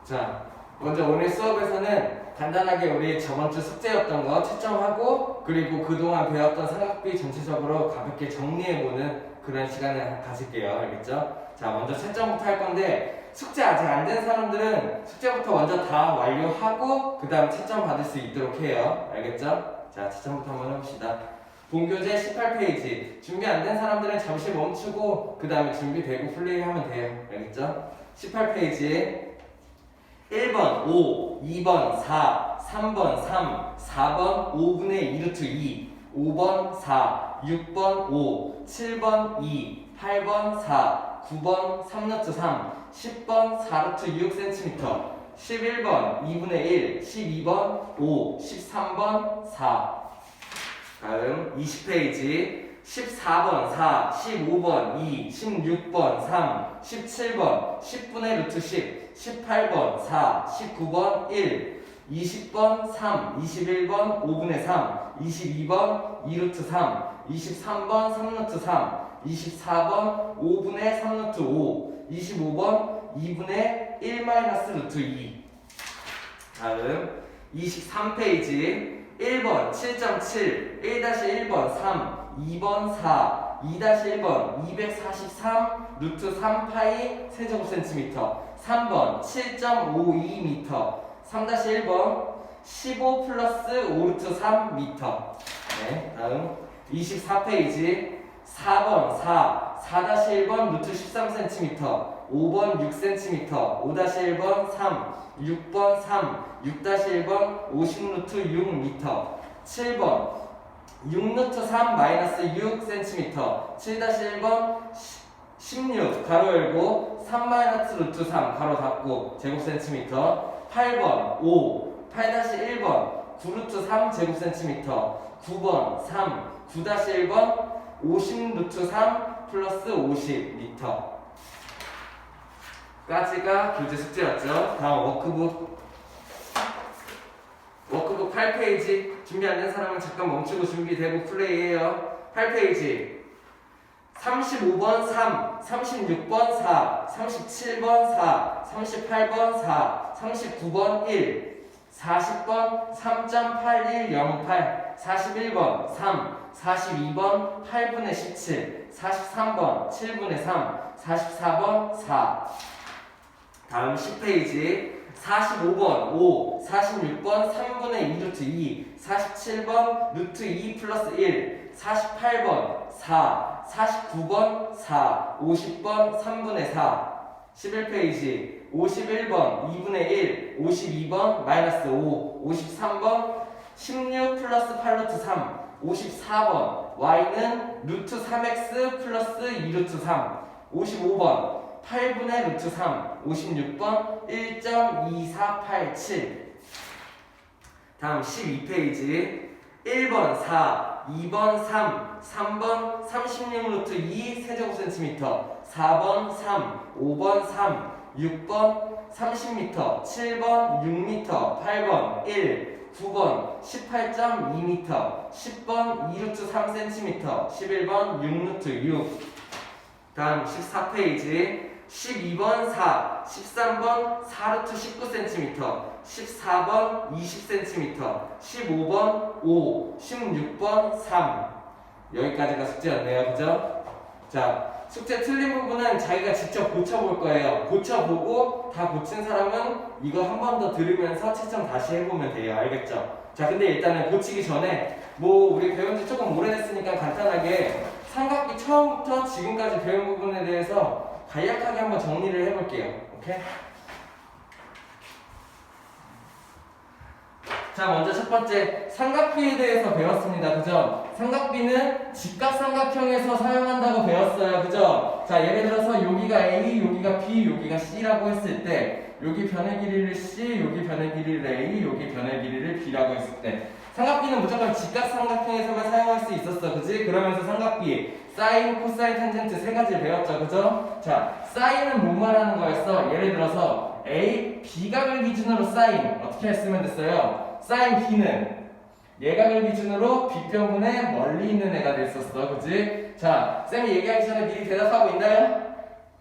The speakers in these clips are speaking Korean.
자, 먼저 오늘 수업에서는 간단하게 우리 저번주 숙제였던 거 채점하고 그리고 그동안 배웠던 삼각비 전체적으로 가볍게 정리해보는 그런 시간을 가질게요. 알겠죠? 자, 먼저 채점부터 할 건데 숙제 아직 안 된 사람들은 숙제부터 먼저 다 완료하고 그 다음 채점 받을 수 있도록 해요. 알겠죠? 자, 채점부터 한번 해봅시다. 본교재 18페이지 준비 안 된 사람들은 잠시 멈추고 그 다음에 준비되고 플레이하면 돼요. 알겠죠? 18페이지 1번 5, 2번 4, 3번 3, 4번 5분의 2루트 2, 5번 4, 6번 5, 7번 2, 8번 4, 9번 3루트 3, 10번 4루트 6cm, 11번 2분의 1, 12번 5, 13번 4. 다음 20페이지 14번 4, 15번 2, 16번 3, 17번 10분의 루트 10, 18번 4, 19번 1, 20번 3, 21번 5분의 3, 22번 2루트 3, 23번 3루트 3, 24번 5분의 3루트 5, 25번 2분의 1 마이너스 루트 2. 다음 23페이지 1번 7.7, 1-1번 3, 2번 4, 2-1번 243 루트 3 파이 세제곱센티미터, 3번 7.52m, 3-1번 15 플러스 5 루트 3m. 네, 다음 24페이지 4번 4, 4-1번 루트 13cm, 5번 6cm, 5-1번 3, 6번 3, 6-1번 50루트 6m, 7번 6루트 3 마이너스 6cm, 7-1번 16 가로 열고 3 마이너스 루트 3 가로 닫고 제곱센티미터, 8번 5, 8-1번 9루트 3 제곱센티미터, 9번 3, 9-1번 50 루트 3 플러스 50m 까지가 교재 숙제였죠. 다음 워크북 8페이지 준비 안 된 사람은 잠깐 멈추고 준비되고 플레이해요. 8페이지 35번 3, 36번 4, 37번 4, 38번 4, 39번 1, 40번 3.8108, 41번 3, 42번 8분의 17, 43번 7분의 3, 44번 4. 다음 10페이지 45번 5, 46번 3분의 2루트 2, 47번 루트 2 플러스 1, 48번 4, 49번 4, 50번 3분의 4. 11페이지 51번 2분의 1, 52번 마이너스 5, 53번 16 플러스 8루트 3, 54번 y는 루트 3x 플러스 2루트 3, 55번 8분의 루트 3, 56번 1.2487. 다음 12페이지 1번 4, 2번 3, 3번 36 루트 2 세제곱센티미터, 4번 3, 5번 3, 6번 30m, 7번 6m, 8번 1, 9번 18.2m, 10번 2루트 3cm, 11번 6루트 6. 다음 14페이지 12번 4, 13번 4루트 19cm, 14번 20cm, 15번 5, 16번 3. 여기까지가 숙제였네요. 그죠? 자, 숙제 틀린 부분은 자기가 직접 고쳐볼 거예요. 고쳐보고 다 고친 사람은 이거 한 번 더 들으면서 채점 다시 해보면 돼요. 알겠죠? 자, 근데 일단은 고치기 전에 우리 배운 지 조금 오래됐으니까 간단하게 삼각비 처음부터 지금까지 배운 부분에 대해서 간략하게 한번 정리를 해볼게요. 오케이? 자, 먼저 첫 번째 삼각비에 대해서 배웠습니다. 그죠? 삼각비는 직각삼각형에서 사용한다고 배웠어요. 그죠? 자, 예를 들어서 여기가 A, 여기가 B, 여기가 C라고 했을 때 여기 변의 길이를 C, 여기 변의 길이를 A, 여기 변의 길이를 B라고 했을 때 삼각비는 무조건 직각삼각형에서만 사용할 수 있었어. 그지? 그러면서 삼각비 사인, 코사인, 탄젠트 세 가지를 배웠죠. 그죠? 자, 사인은 뭐 말하는 거였어? 예를 들어서 A, B각을 기준으로 사인 어떻게 했으면 됐어요? 사인 B는 예각을 기준으로 B평분의 멀리 있는 애가 됐었어. 그지? 자, 쌤이 얘기하기 전에 미리 대답하고 있나요?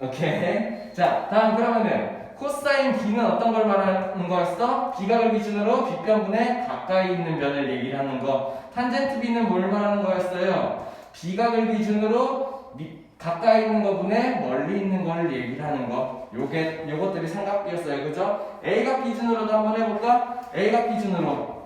오케이. 자, 다음 그러면은 코사인 B는 어떤 걸 말하는 거였어? 비각을 기준으로 빗변분에 가까이 있는 변을 얘기를 하는 거. 탄젠트 B는 뭘 말하는 거였어요? 비각을 기준으로 가까이 있는 거분에 멀리 있는 거를 얘기를 하는 거. 요것들이 삼각비였어요. 그죠? A각 기준으로도 한번 해볼까? A각 기준으로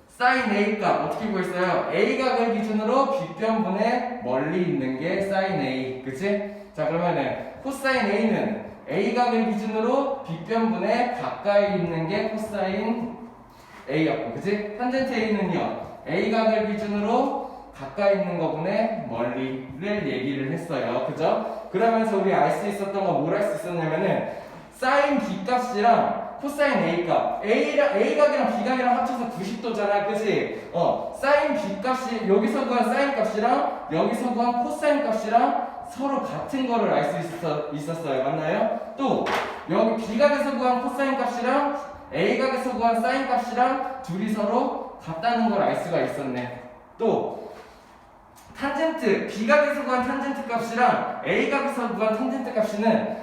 사인 A 값 어떻게 구했어요? A각을 기준으로 빗변분에 멀리 있는 게 사인 A. 그치? 자, 그러면은 코사인 A는 A각을 기준으로 빗변분에 가까이 있는 게 코사인 A였고, 그치? 탄젠트 A는요, A각을 기준으로 가까이 있는 거분에 멀리를 얘기를 했어요. 그죠? 그러면서 우리 알 수 있었던 거 뭘 알 수 있었냐면은 사인 B 값이랑 코사인 A 값, A각이랑 B각이랑 합쳐서 90도잖아. 그치? 사인 B 값이 여기서 구한 사인 값이랑 여기서 구한 코사인 값이랑 서로 같은 거를 알 수 있었어요. 맞나요? 또 여기 B각에서 구한 코사인 값이랑 A각에서 구한 사인 값이랑 둘이 서로 같다는 걸 알 수가 있었네. 또 탄젠트, B각에서 구한 탄젠트 값이랑 A각에서 구한 탄젠트 값이는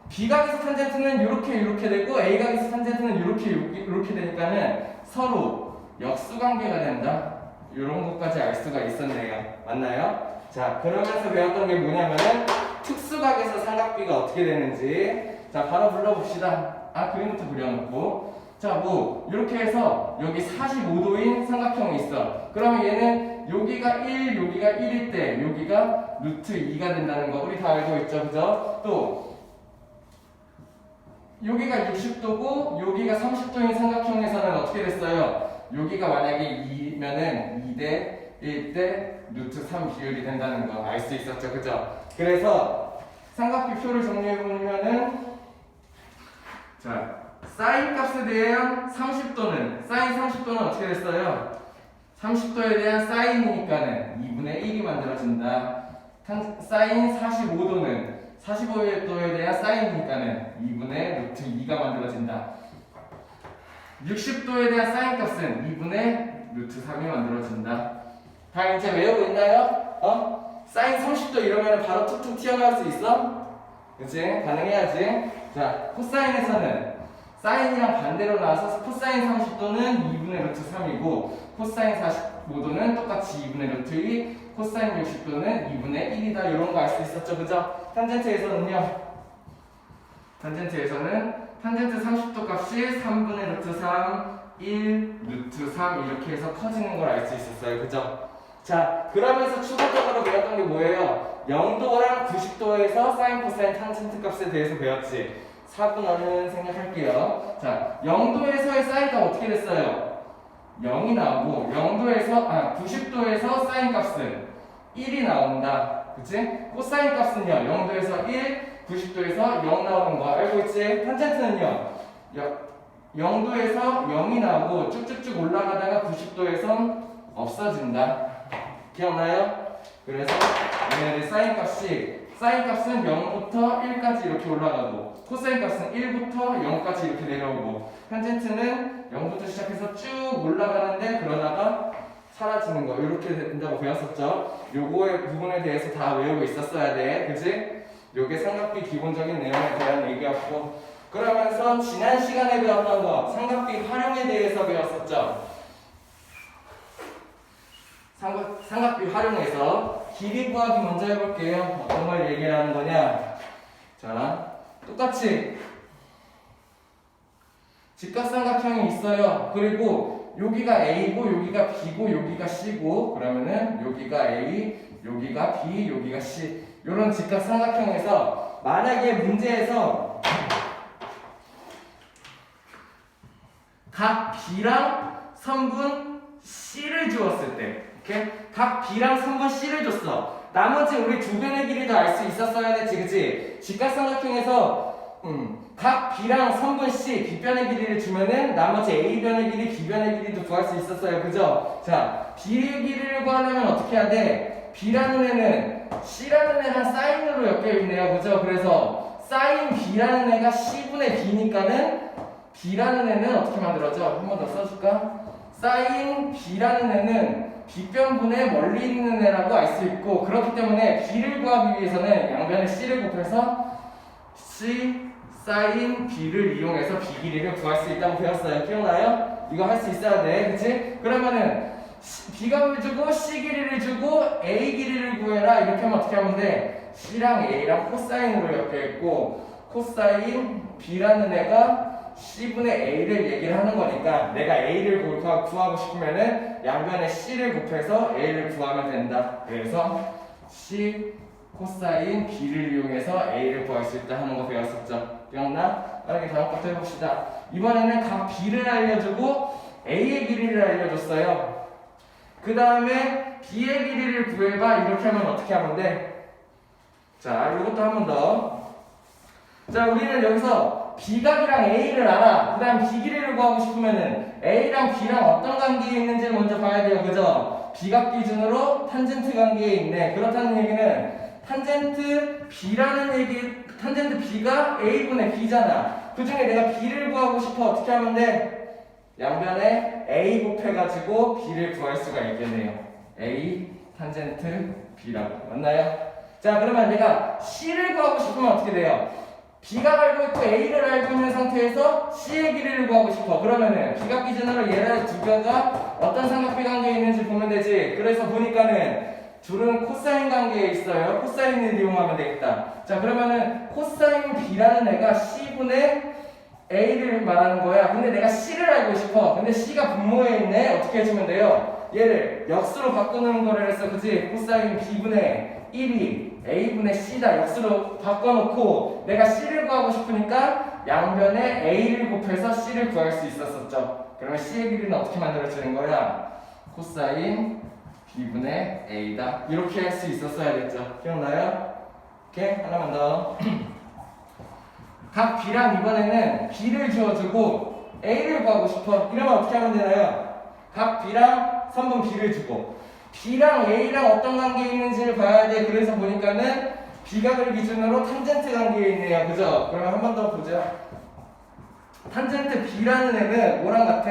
B각에서 탄젠트는 이렇게 되고 A각에서 탄젠트는 이렇게 되니까는 서로 역수관계가 된다. 이런 것까지 알 수가 있었네요. 맞나요? 자, 그러면서 배웠던 게 뭐냐면은 특수각에서 삼각비가 어떻게 되는지. 자, 바로 불러봅시다. 그림부터 그려놓고. 자, 이렇게 해서 여기 45도인 삼각형이 있어. 그러면 얘는 여기가 1, 여기가 1일 때 여기가 루트 2가 된다는 거 우리 다 알고 있죠. 그죠? 또 여기가 60도고 여기가 30도인 삼각형에서는 어떻게 됐어요? 여기가 만약에 2면은 2대 1대 루트 3 비율이 된다는 거 알 수 있었죠. 그죠? 그래서 삼각비 표를 정리해보면은 자, 사인 값에 대한 30도는 사인 30도는 어떻게 됐어요? 30도에 대한 사인이니까는 2분의 1이 만들어진다. 사인 45도는 45도에 대한 사인이니까는 2분의 루트 2가 만들어진다. 60도에 대한 사인 값은 2분의 루트 3이 만들어진다. 다 이제 외우고 있나요? 사인 30도 이러면 바로 툭툭 튀어나올 수 있어? 그치? 가능해야지. 자, 코사인에서는 사인이랑 반대로 나와서 코사인 30도는 2분의 루트 3이고 코사인 45도는 똑같이 2분의 루트 2, 코사인 60도는 2분의 1이다. 이런 거 알 수 있었죠. 그죠? 탄젠트에서는요. 탄젠트에서는 탄젠트 30도 값이 3분의 루트 3, 1, 루트 3 이렇게 해서 커지는 걸 알 수 있었어요. 그죠? 자, 그러면서 추가적으로 배웠던 게 뭐예요? 0도랑 90도에서 사인, 코사인, 탄젠트 값에 대해서 배웠지. 4분어는 생략할게요. 자, 0도에서의 사인값 어떻게 됐어요? 0이 나오고 90도에서 사인 값은 1이 나온다. 그치? 코사인 값은요 0도에서 1, 90도에서 0 나오는 거 알고 있지? 탄젠트는요 0도에서 0이 나오고 쭉쭉쭉 올라가다가 90도에선 없어진다. 기억나요? 그래서 얘네들 사인 값은 0부터 1까지 이렇게 올라가고 코사인 값은 1부터 0까지 이렇게 내려오고 탄젠트는 0부터 시작해서 쭉 올라가는데 그러다가 사라지는 거 이렇게 된다고 배웠었죠. 요거의 부분에 대해서 다 외우고 있었어야 돼. 그치? 요게 삼각비 기본적인 내용에 대한 얘기였고 그러면서 지난 시간에 배웠던 거 삼각비 활용에 대해서 배웠었죠. 삼각비 활용해서 길이 구하기 먼저 해볼게요. 어떤 걸 얘기하는 거냐? 자, 똑같이 직각삼각형이 있어요. 그리고 여기가 A고 여기가 B고 여기가 C고 그러면은 여기가 A, 여기가 B, 여기가 C 이런 직각삼각형에서 만약에 문제에서 각 B랑 선분 C를 주었을 때 이렇게 각 B랑 선분 C를 줬어. 나머지 우리 두 변의 길이도 알 수 있었어야 됐지, 그치? 직각삼각형에서 각 B랑 선분 C, B변의 길이를 주면은 나머지 A변의 길이, B변의 길이도 구할 수 있었어요. 그죠? 자, B의 길이를 구하려면 어떻게 해야 돼? B라는 애는 C라는 애랑 사인으로 엮여있네요. 그죠? 그래서 사인 B라는 애가 C분의 B니까는 B라는 애는 어떻게 만들어져? 한 번 더 써줄까? 사인 B라는 애는 B변분의 멀리 있는 애라고 알 수 있고 그렇기 때문에 B를 구하기 위해서는 양변의 C를 곱해서 C 사인 B를 이용해서 B 길이를 구할 수 있다고 배웠어요. 기억나요? 이거 할 수 있어야 돼. 그치? 그러면은 B값을 주고 C 길이를 주고 A 길이를 구해라. 이렇게 하면 어떻게 하면 돼? C랑 A랑 코사인으로 엮여있고 코사인 B라는 애가 C분의 A를 얘기를 하는 거니까 내가 A를 구하고 싶으면은 양변에 C를 곱해서 A를 구하면 된다. 그래서 C 코사인 B를 이용해서 A를 구할 수 있다 하는 거 배웠었죠. 기억나? 빠르게 다음 것도 해봅시다. 이번에는 각 B를 알려주고 A의 길이를 알려줬어요. 그 다음에 B의 길이를 구해봐. 이렇게 하면 어떻게 하면 돼? 자, 이것도 한 번 더. 자, 우리는 여기서 B각이랑 A를 알아. 그 다음 B 길이를 구하고 싶으면은 A랑 B랑 어떤 관계에 있는지를 먼저 봐야 돼요. 그죠? B각 기준으로 탄젠트 관계에 있네. 그렇다는 얘기는 탄젠트 B가 A분의 B잖아. 그 중에 내가 B를 구하고 싶어. 어떻게 하면 돼? 양변에 A 곱해가지고 B를 구할 수가 있겠네요. A 탄젠트 B라고. 맞나요? 자, 그러면 내가 C를 구하고 싶으면 어떻게 돼요? B가 알고 있고 A를 알고 있는 상태에서 C의 길이를 구하고 싶어. 그러면은 B각 기준으로 얘네 두 개가 어떤 삼각비 관계에 있는지 보면 되지. 그래서 보니까는 둘은 코사인 관계에 있어요. 코사인을 이용하면 되겠다. 자, 그러면은 코사인 B라는 애가 C분의 A를 말하는 거야. 근데 내가 C를 알고 싶어. 근데 C가 분모에 있네. 어떻게 해주면 돼요? 얘를 역수로 바꾸는 거를 했어. 그치? 코사인 B분의 1이 A분의 C다. 역수로 바꿔놓고 내가 C를 구하고 싶으니까 양변에 A를 곱해서 C를 구할 수 있었었죠. 그러면 C의 길이는 어떻게 만들어지는 거야? 코사인 B분의 A다. 이렇게 할 수 있었어야겠죠. 기억나요? 오케이? 하나만 더. 각 B랑 이번에는 B를 주어주고 A를 구하고 싶어. 이러면 어떻게 하면 되나요? 각 B랑 3번 B를 주고 B랑 A랑 어떤 관계에 있는지를 봐야 돼. 그래서 보니까는 B각을 기준으로 탄젠트 관계에 있네요. 그죠? 그러면 한 번 더 보자. 탄젠트 B라는 애는 뭐랑 같아?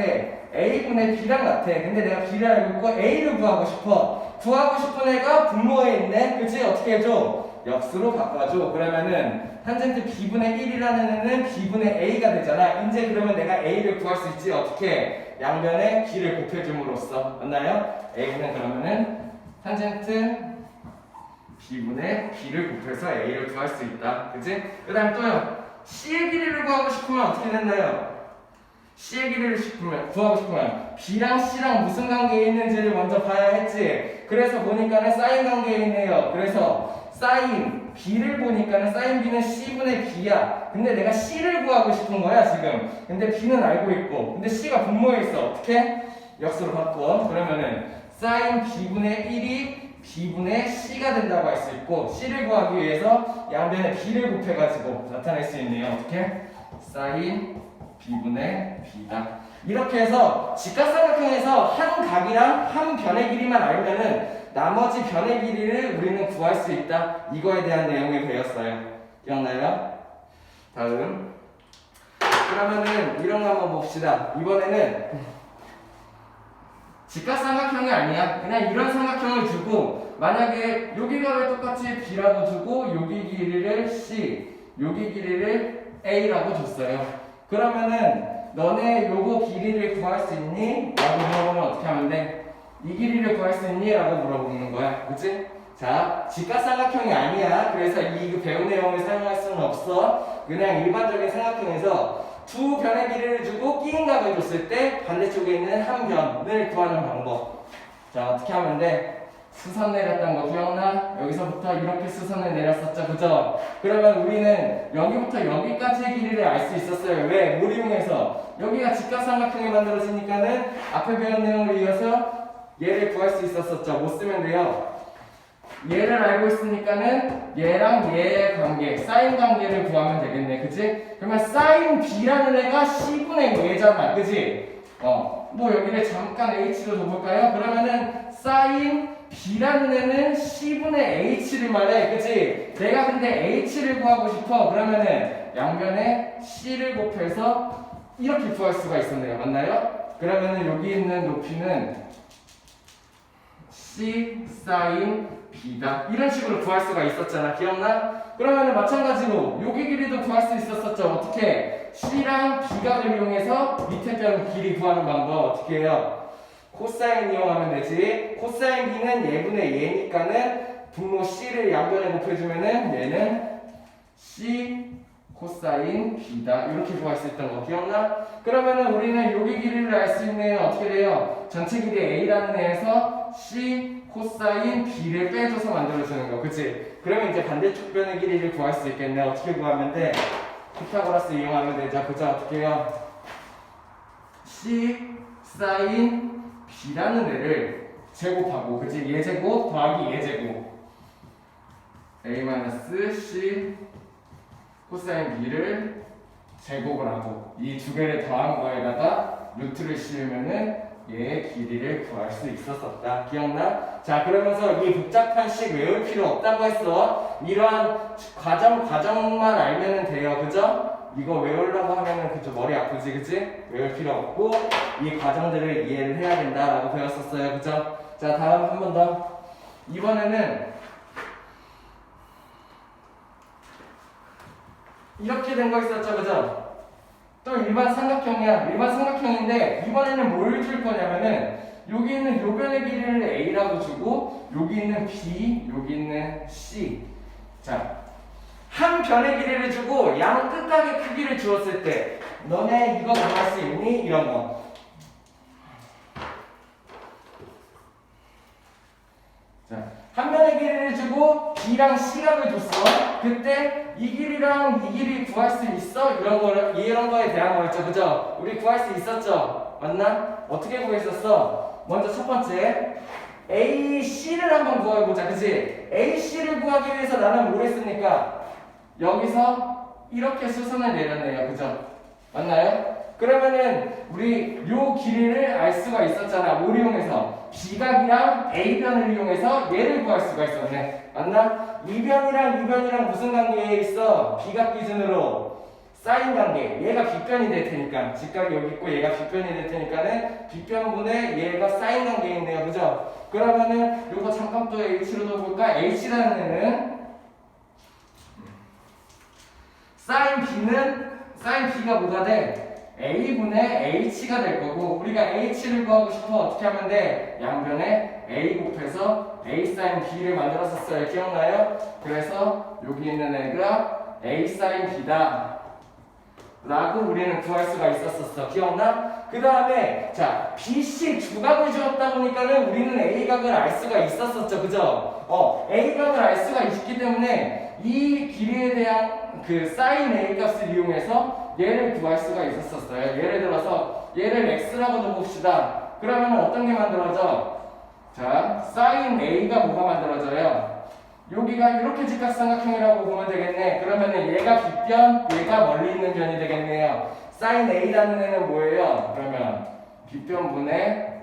A분의 B랑 같아. 근데 내가 B를 알고 있고 A를 구하고 싶어. 구하고 싶은 애가 분모에 있네. 그치? 어떻게 해줘? 역수로 바꿔줘. 그러면은 탄젠트 B분의 1이라는 애는 B분의 A가 되잖아. 이제 그러면 내가 A를 구할 수 있지. 어떻게? 양변에 B를 곱해줌으로써. 맞나요? A는 그러면은 탄젠트 B분의 B를 곱해서 A를 구할 수 있다. 그치? 그 다음 또요. C의 길이를 구하고 싶으면 어떻게 된다요? C의 길이를 구하고 싶으면 B랑 C랑 무슨 관계에 있는지를 먼저 봐야 했지. 그래서 보니까는 사인 관계에 있네요. 그래서 사인 B를 보니까는 사인 B는 C분의 B야. 근데 내가 C를 구하고 싶은 거야 지금. 근데 B는 알고 있고 근데 C가 분모에 있어. 어떻게? 역수로 바꿔. 그러면은 사인 B분의 1이 B분의 C가 된다고 할 수 있고 C를 구하기 위해서 양변에 B를 곱해가지고 나타낼 수 있네요. 어떻게? 사인 B분의 B다. 이렇게 해서 직각삼각형에서 한 각이랑 한 변의 길이만 알면은 나머지 변의 길이를 우리는 구할 수 있다. 이거에 대한 내용을 배웠어요. 기억나요? 다음. 그러면은 이런 거 한번 봅시다. 이번에는 직각삼각형이 아니야. 그냥 이런 삼각형을 주고 만약에 여기가 왜 똑같이 B라고 주고 여기 길이를 C, 여기 길이를 A라고 줬어요. 그러면은 너네 요거 길이를 구할 수 있니? 라고 물어보면 어떻게 하면 돼? 이 길이를 구할 수 있니? 라고 물어보는 거야. 그치? 자, 직각삼각형이 아니야. 그래서 이 배운 내용을 사용할 수는 없어. 그냥 일반적인 삼각형에서 두 변의 길이를 주고 끼인 각을 줬을 때 반대쪽에 있는 한 변을 구하는 방법. 자, 어떻게 하면 돼? 수선 내렸던 거 기억나? 여기서부터 이렇게 수선을 내렸었죠. 그죠? 그러면 우리는 여기부터 여기까지의 길이를 알 수 있었어요. 왜? 뭘 이용해서? 여기가 직각삼각형이 만들어지니까는 앞에 배운 내용을 이어서 얘를 구할 수 있었었죠. 못 쓰면 돼요. 얘를 알고 있으니까는 얘랑 얘의 관계, 사인 관계를 구하면 되겠네. 그치? 그러면 사인 B라는 애가 C분의 얘잖아. 그치? 뭐 여기를 잠깐 H로 줘볼까요? 그러면은 사인 B라는 애는 C분의 H를 말해. 그치? 내가 근데 H를 구하고 싶어. 그러면은 양변에 C를 곱해서 이렇게 구할 수가 있었네요. 맞나요? 그러면은 여기 있는 높이는 C 사인 B다. 이런 식으로 구할 수가 있었잖아. 기억나? 그러면 마찬가지로 여기 길이도 구할 수 있었었죠. 어떻게? C랑 B각을 이용해서 밑에 변 길이 구하는 방법 어떻게 해요? 코사인 이용하면 되지. 코사인 B는 얘분의 얘니까는 분모 C를 양변에 곱해주면은 얘는 C 코사인 B다. 이렇게 구할 수 있던 거 기억나? 그러면은 우리는 여기 길이를 알 수 있는 어떻게 돼요? 전체 길이 A라는 애에서 C 코사인 B를 빼줘서 만들어주는 거. 그치? 그러면 이제 반대쪽 변의 길이를 구할 수 있겠네. 어떻게 구하면 돼? 피타고라스 이용하면 되죠. 그죠? 어떻게 해요? C 사인 B라는 애를 제곱하고, 그치? 얘 제곱 더하기 얘 제곱. A-C 코사인 B를 제곱을 하고 이 두 개를 더한 거에다가 루트를 씌우면은 얘의 길이를 구할 수 있었었다. 기억나? 자, 그러면서 이 복잡한 식 외울 필요 없다고 했어. 이러한 과정만 알면은 돼요. 그죠? 이거 외우려고 하면은 그죠? 머리 아프지, 그치? 외울 필요 없고 이 과정들을 이해를 해야 된다라고 배웠었어요. 그죠? 자, 다음 한 번 더. 이번에는 이렇게 된 거 있었죠, 그죠? 또 일반 삼각형이야. 일반 삼각형인데 이번에는 뭘 줄 거냐면은 여기 있는 요 변의 길이를 A라고 주고 여기 있는 B, 여기 있는 C. 자, 한 변의 길이를 주고 양 끝각의 크기를 주었을 때 너네 이거 구할 수 있니? 이런 거. 자, 한 변의 길이를 주고 B랑 C각을 줬어. 그때 이 길이랑 이 길이 구할 수 있어? 이런 거에 대한 거였죠. 그죠? 우리 구할 수 있었죠? 맞나? 어떻게 구했었어? 먼저 첫 번째 AC를 한번 구해보자. 그치? AC를 구하기 위해서 나는 뭘 했습니까? 여기서 이렇게 수선을 내렸네요. 그죠? 맞나요? 그러면은 우리 요 길이를 알 수가 있었잖아. 뭘 이용해서? B각이랑 A변을 이용해서 얘를 구할 수가 있었네. 맞나? 이변이랑 이변이랑 무슨 관계에 있어? B각 기준으로 사인 관계. 얘가 B변이 될 테니까 직각이 여기 있고 얘가 B변이 될 테니까는 B변분에 얘가 사인 관계에 있네요. 그죠? 그러면은 요거 잠깐 또 H로 둬볼까? H라는 애는 사인 B가 뭐가 돼? A분의 H가 될 거고 우리가 H를 구하고 싶어 어떻게 하면 돼? 양변에 A 곱해서 A sin B를 만들었었어요. 기억나요? 그래서 여기 있는 애가 A sin B다 라고 우리는 구할 수가 있었었어. 기억나? 그 다음에 자 BC 주각을 주었다 보니까는 우리는 A각을 알 수가 있었었죠. 그죠? A각을 알 수가 있기 때문에 이 길이에 대한 그 sin A 값을 이용해서 얘를 구할 수가 있었었어요. 예를 들어서 얘를 x라고 둬봅시다. 그러면 어떤 게 만들어져? 자, sin A가 뭐가 만들어져요? 여기가 이렇게 직각삼각형이라고 보면 되겠네. 그러면은 얘가 B변, 얘가 멀리 있는 변이 되겠네요. sin A라는 애는 뭐예요? 그러면 B변분의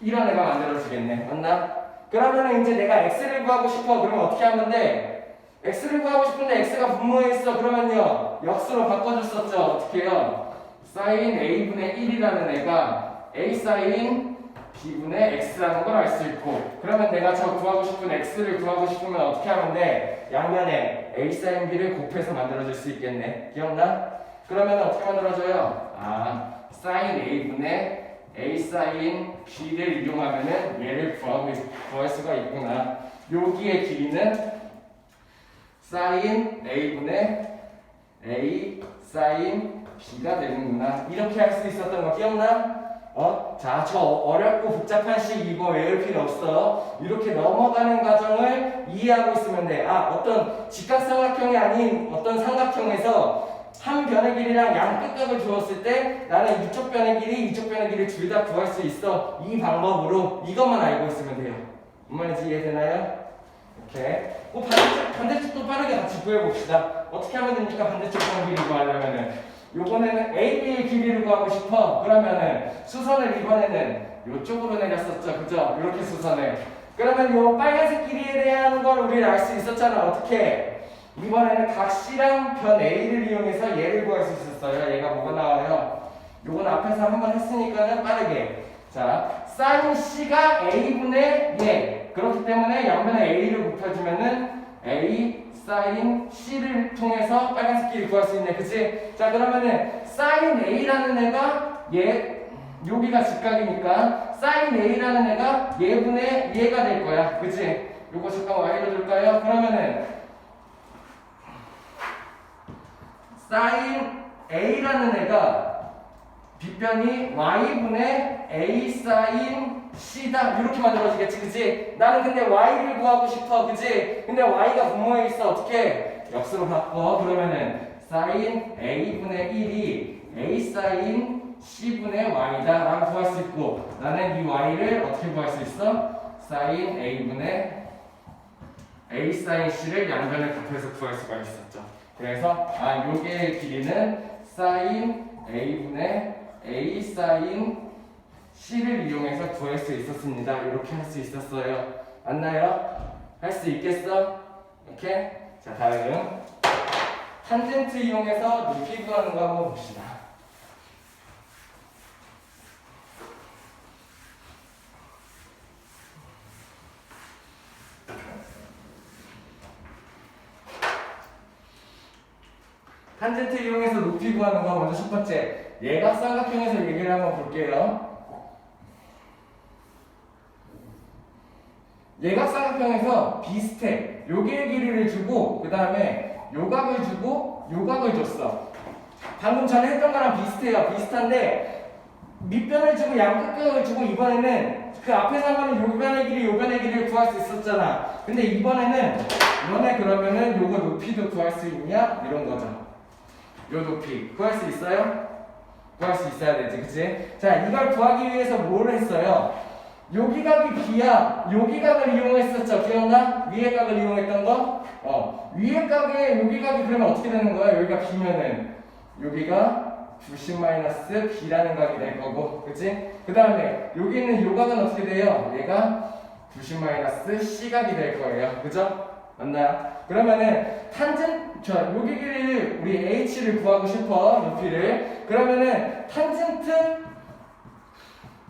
이런 애가 만들어지겠네. 맞나? 그러면은 이제 내가 x를 구하고 싶어. 그러면 어떻게 하면 돼? x를 구하고 싶은데 x가 분모에 있어. 그러면요 역수로 바꿔줬었죠. 어떻게 해요? sin a분의 1이라는 애가 a sin b분의 x라는 걸 알 수 있고 그러면 내가 저 구하고 싶은 x를 구하고 싶으면 어떻게 하면 돼? 양면에 a sin b를 곱해서 만들어줄 수 있겠네. 기억나? 그러면 어떻게 만들어져요? sin a분의 a sin b를 이용하면은 얘를 구할 수가 있구나. 여기의 길이는 sin A분의 A sin B가 되는구나. 이렇게 할 수 있었던 거 기억나? 자, 저 어렵고 복잡한 식 이거 외울 필요 없어. 이렇게 넘어가는 과정을 이해하고 있으면 돼. 어떤 직각삼각형이 아닌 어떤 삼각형에서 한 변의 길이랑 양 끝각을 주었을 때 나는 이쪽 변의 길이, 이쪽 변의 길이 둘 다 구할 수 있어. 이 방법으로 이것만 알고 있으면 돼요. 뭔 말인지 이해되나요? 오케이. 반대쪽도 빠르게 같이 구해봅시다. 어떻게 하면 됩니까? 반대쪽 길이 구하려면은 요번에는 AB의 길이를 구하고 싶어. 그러면은 수선을 이번에는 요쪽으로 내렸었죠. 그죠? 이렇게 수선을. 그러면 요 빨간색 길이에 대한 걸 우리는 알 수 있었잖아. 어떻게? 이번에는 각 C랑 변 A를 이용해서 얘를 구할 수 있었어요. 얘가 뭐가 나와요? 요건 앞에서 한번 했으니까는 빠르게 자, sin C가 A분의 얘. 그렇기 때문에 양변에 A를 곱해주면은 A sin C를 통해서 빨간색 길이 구할 수 있네. 그치? 자, 그러면은 sin A라는 애가 얘, 여기가 직각이니까 sin A라는 애가 얘분의 얘가 될 거야. 그치? 요거 잠깐 Y로 둘까요? 그러면은 sin A라는 애가 빗변이 Y분의 A sin C다. 이렇게 만들어지겠지. 그치? 나는 근데 Y를 구하고 싶어. 그치? 근데 Y가 분모에 있어. 어떻게? 역수로 바꿔. 그러면은 sin A분의 1이 A sin C분의 Y다 라고 구할 수 있고, 나는 이 Y를 어떻게 구할 수 있어? sin A분의 A sin C를 양변을 곱해서 구할 수가 있었죠. 그래서 요게 길이는 sin A분의 A sin C를 이용해서 구할 수 있었습니다. 이렇게 할 수 있었어요. 맞나요? 할 수 있겠어? 이렇게. 자, 다음 탄젠트 이용해서 높이 구하는 거 한번 봅시다. 탄젠트 이용해서 높이 구하는 거 먼저 첫 번째, 예각삼각형에서 얘기를 한번 볼게요. 예각삼각형에서 비슷해. 요기의 길이를 주고 그 다음에 요각을 주고 요각을 줬어. 방금 전에 했던 거랑 비슷해요. 비슷한데 밑변을 주고 양끝각을 주고, 이번에는 그 앞에서 한 거는 요변의 길이 요변의 길이를 구할 수 있었잖아. 근데 이번에는 너네 그러면은 요거 높이도 구할 수 있냐? 이런 거죠. 요 높이 구할 수 있어요? 구할 수 있어야 되지, 그치? 자, 이걸 구하기 위해서 뭘 했어요? 요기각이 B야. 요기각을 이용했었죠. 기억나? 위의 각을 이용했던 거? 위의 각에 요기각이 그러면 어떻게 되는 거야? 여기가 B면은 여기가 90-B라는 각이 될 거고, 그치? 그 다음에 여기 있는 요 각은 어떻게 돼요? 얘가 90-C각이 될 거예요. 그죠? 맞나요? 그러면은 요기 길이를 우리 H를 구하고 싶어. 높이를. 그러면은 탄젠트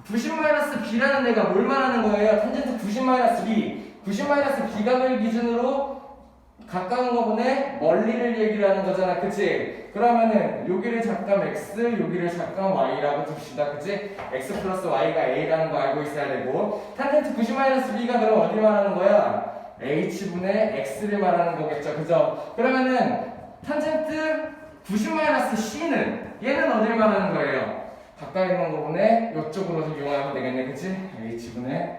90-B라는 애가 뭘 말하는 거예요? 탄젠트 90-B. 90-B각을 기준으로 가까운 거보네 멀리를 얘기를 하는 거잖아. 그치? 그러면은 여기를 잠깐 X, 여기를 잠깐 Y라고 둡시다. 그치? X 플러스 Y가 A라는 거 알고 있어야 되고, 탄젠트 90-B가 그럼 어디 말하는 거야? H분의 X를 말하는 거겠죠. 그죠? 그러면은 탄젠트 90-C는 얘는 어딜 말하는 거예요? 가까이 있는 거분에 이쪽으로 이용하면 되겠네. 그치? H분의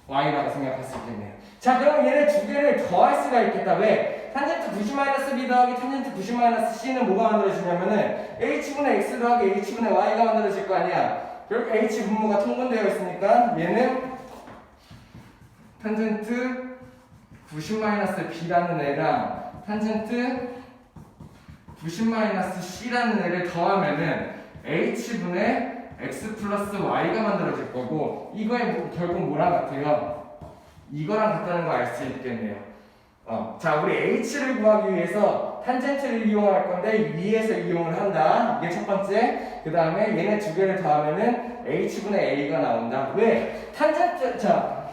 Y라고 생각할 수 있겠네요. 자, 그럼 얘네 두 개를 더할 수가 있겠다. 왜? 탄젠트 90-B 더하기 탄젠트 90-C는 뭐가 만들어지냐면은 H분의 X 더하기 H분의 Y가 만들어질 거 아니야. 결국 H 분모가 통분되어 있으니까 얘는 탄젠트 90-B라는 애랑 탄젠트 90-C라는 애를 더하면은 H분의 X 플러스 Y가 만들어질 거고, 이거에 결국 뭐랑 같아요? 이거랑 같다는 거 알 수 있겠네요. 자, 우리 H를 구하기 위해서 탄젠트를 이용할 건데 위에서 이용을 한다. 이게 첫 번째. 그 다음에 얘네 두 개를 더하면은 H분의 A가 나온다. 왜? 탄젠트, 자,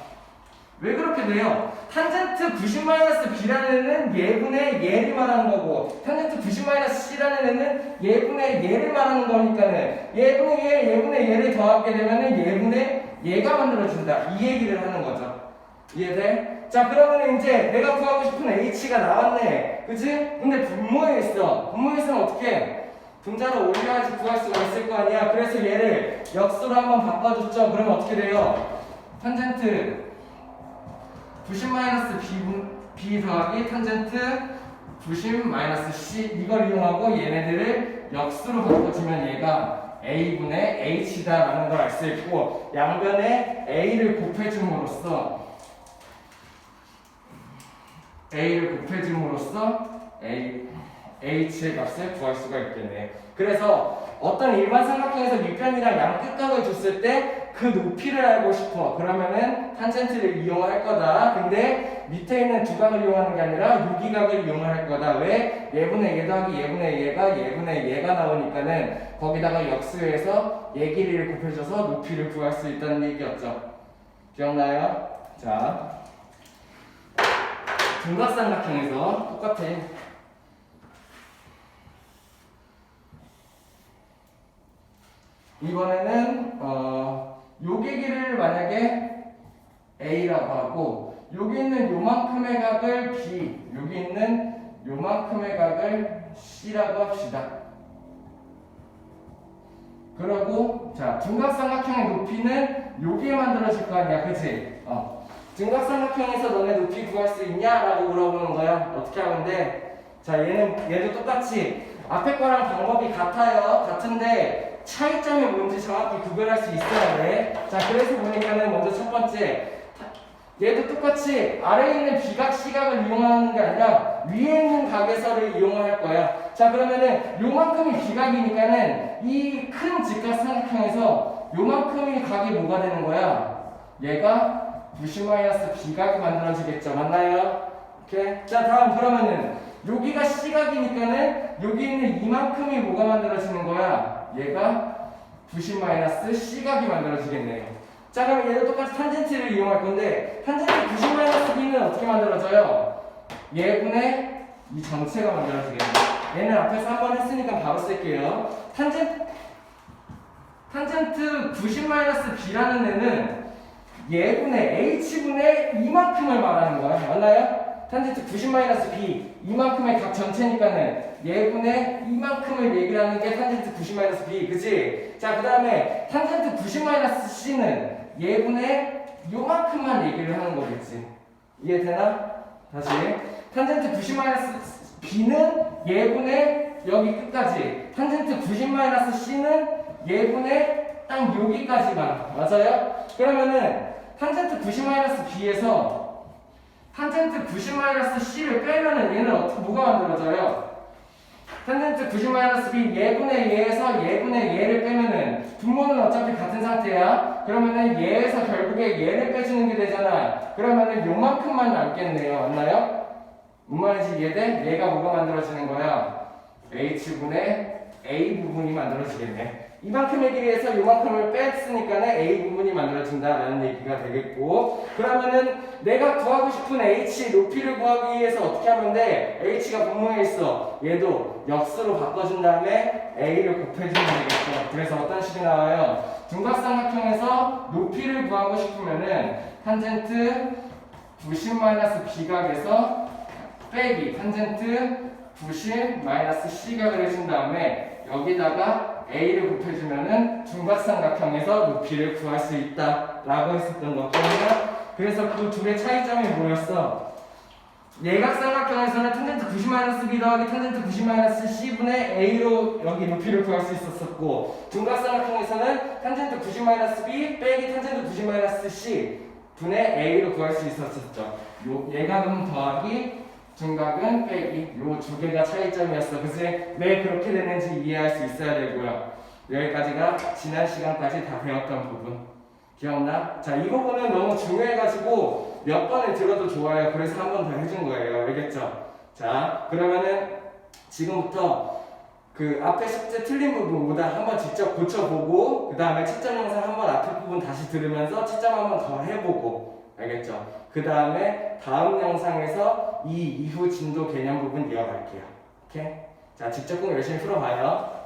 왜 그렇게 돼요? 탄젠트 90-B라는 애는 얘분의 얘를 말하는 거고, 탄젠트 90-C라는 애는 얘분의 얘를 말하는 거니까는 얘분의 얘, 얘분의 얘를 더하게 되면은 얘분의 얘가 만들어진다. 이 얘기를 하는 거죠. 이해돼? 자, 그러면 이제 내가 구하고 싶은 H가 나왔네. 그치? 근데 분모에 있어. 분모에 있으면 어떻게? 분자를 올려야지 구할 수가 있을 거 아니야. 그래서 얘를 역수로 한번 바꿔줬죠. 그러면 어떻게 돼요? 탄젠트 90-B 더하기 탄젠트 90-C 이걸 이용하고 얘네들을 역수로 바꿔주면 얘가 A분의 H다라는 걸 알 수 있고, 양변에 A를 곱해줌으로써 H의 값을 구할 수가 있겠네. 그래서 어떤 일반 삼각형에서 밑변이랑 양끝각을 줬을 때 그 높이를 알고 싶어. 그러면은 탄젠트를 이용할 거다. 근데 밑에 있는 두 각을 이용하는 게 아니라 유기각을 이용할 거다. 왜? 예분의 얘 더하기 예분의 얘가 예분의 얘가 나오니까는 거기다가 역수해서 얘 길이를 곱해줘서 높이를 구할 수 있다는 얘기였죠. 기억나요? 자, 등각삼각형에서 똑같아. 이번에는 요게 길이를 만약에 A라고 하고 여기 있는 요만큼의 각을 B, 여기 있는 요만큼의 각을 C라고 합시다. 그러고 자, 등각삼각형의 높이는 여기에 만들어질 거 아니야, 그치? 등각삼각형에서 너네 높이 구할 수 있냐? 라고 물어보는 거야. 어떻게 하면 돼? 자, 얘도 똑같이 앞에 거랑 방법이 같은데 차이점이 뭔지 정확히 구별할 수 있어야 돼. 자, 그래서 보니까는 먼저 첫 번째, 얘도 똑같이 아래에 있는 B각, C각을 이용하는 게 아니라 위에 있는 각에서를 이용할 거야. 자, 그러면은 요만큼이 B각이니까는 이 큰 직각삼각형에서 요만큼의 각이 뭐가 되는 거야? 얘가 90-B각이 만들어지겠죠. 맞나요? 오케이. 자, 다음 그러면은 여기가 C각이니까는 여기 있는 이만큼이 뭐가 만들어지는 거야? 얘가 90-C각이 만들어지겠네요. 자, 그럼 얘도 똑같이 탄젠트를 이용할 건데 탄젠트 90-B는 어떻게 만들어져요? 얘분의 이 전체가 만들어지겠네요. 얘는 앞에서 한번 했으니까 바로 쓸게요. 탄젠트 90-B라는 애는 얘분의 H분의 이만큼을 말하는 거야. 맞나요? 탄젠트 90-B 이만큼의 각 전체니까는 얘분의 이만큼을 얘기를 하는 게 탄젠트 90-B, 그치? 자, 그 다음에 탄젠트 90-C는 얘분의 요만큼만 얘기를 하는 거겠지. 이해되나? 다시 탄젠트 90-B는 얘분의 여기 끝까지, 탄젠트 90-C는 얘분의 딱 여기까지만. 맞아요? 그러면은 탄젠트 90-B에서 탄젠트 90-C를 빼면은 얘는 어떻게 뭐가 만들어져요? 탄젠트 90-B 얘분의 얘에서 얘분의 얘를 빼면은 분모는 어차피 같은 상태야. 그러면은 얘에서 결국에 얘를 빼주는 게 되잖아. 그러면은 요만큼만 남겠네요. 맞나요? 뭔 말인지 이해돼? 얘가 뭐가 만들어지는 거야? H분의 A 부분이 만들어지겠네. 이만큼의 길이에서 요만큼을 뺐으니까는 A 부분이 만들어진다라는 얘기가 되겠고, 그러면은 내가 구하고 싶은 H 높이를 구하기 위해서 어떻게 하면 돼? H가 분모에 있어. 얘도 역수로 바꿔준 다음에 A를 곱해주면 되겠죠. 그래서 어떤 식이 나와요? 등각삼각형에서 높이를 구하고 싶으면은 탄젠트 90-B각에서 빼기 탄젠트 90-C각을 해준 다음에 여기다가 A를 곱해주면은 중각삼각형에서 높이를 구할 수 있다 라고 했었던 거거든요. 그래서 그 둘의 차이점이 뭐였어? 예각삼각형에서는 탄젠트 90-B 더하기 탄젠트 90-C분의 A로 여기 높이를 구할 수 있었었고, 중각삼각형에서는 탄젠트 90-B 빼기 탄젠트 90-C 분의 A로 구할 수 있었었죠. 예각은 더하기 중각은 빼기, 요 두 개가 차이점이었어. 그치? 왜 그렇게 되는지 이해할 수 있어야 되고요. 여기까지가 지난 시간까지 다 배웠던 부분. 기억나? 자, 이 부분은 너무 중요해가지고 몇 번을 들어도 좋아요. 그래서 한 번 더 해준 거예요. 알겠죠? 자, 그러면은 지금부터 그 앞에 숙제 틀린 부분보다 한번 직접 고쳐보고, 그 다음에 채점 영상 한번 앞에 부분 다시 들으면서 채점 한번 더 해보고, 알겠죠? 그 다음에 다음 영상에서 이 이후 진도 개념 부분 이어갈게요. 오케이? 자, 직접 꼭 열심히 풀어봐요.